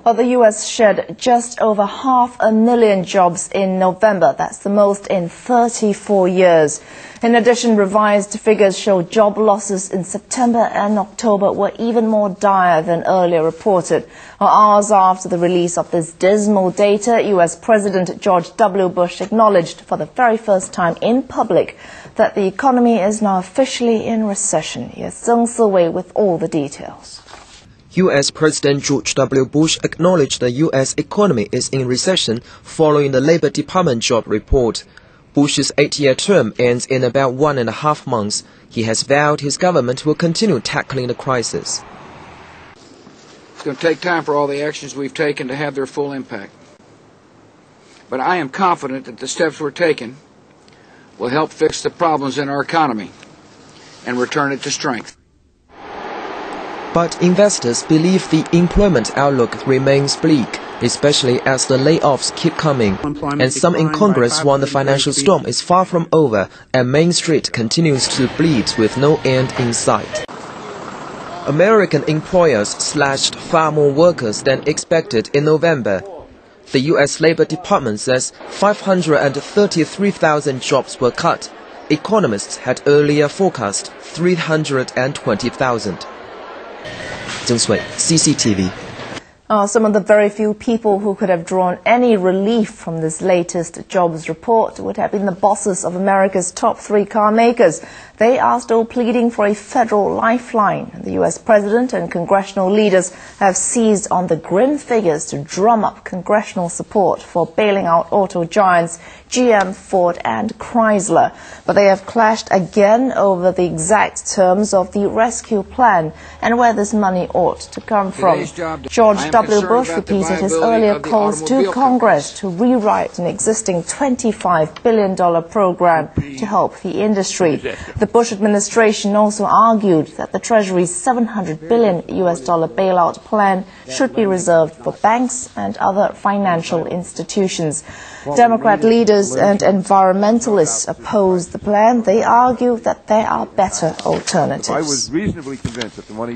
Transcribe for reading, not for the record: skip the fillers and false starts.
Well, the U.S. shed just over 500,000 jobs in November. That's the most in 34 years. In addition, revised figures show job losses in September and October were even more dire than earlier reported. Hours after the release of this dismal data, U.S. President George W. Bush acknowledged for the very first time in public that the economy is now officially in recession. Here's Zheng Siwei with all the details. U.S. President George W. Bush acknowledged the U.S. economy is in recession following the Labor Department job report. Bush's 8-year term ends in about 1.5 months. He has vowed his government will continue tackling the crisis. It's going to take time for all the actions we've taken to have their full impact. But I am confident that the steps we're taking will help fix the problems in our economy and return it to strength. But investors believe the employment outlook remains bleak, especially as the layoffs keep coming. And some in Congress warn the financial storm is far from over and Main Street continues to bleed with no end in sight. American employers slashed far more workers than expected in November. The U.S. Labor Department says 533,000 jobs were cut. Economists had earlier forecast 320,000. Zheng Siwei, CCTV. Some of the very few people who could have drawn any relief from this latest jobs report would have been the bosses of America's top 3 car makers. They are still pleading for a federal lifeline. The U.S. president and congressional leaders have seized on the grim figures to drum up congressional support for bailing out auto giants GM, Ford and Chrysler. But they have clashed again over the exact terms of the rescue plan and where this money ought to come from. George W. Bush repeated his earlier calls to Congress to rewrite an existing $25 billion program to help the industry. The Bush administration also argued that the Treasury's $700 billion bailout plan should be reserved for banks and other financial institutions. Democrat leaders and environmentalists oppose the plan. They argue that there are better alternatives. I was reasonably convinced that the money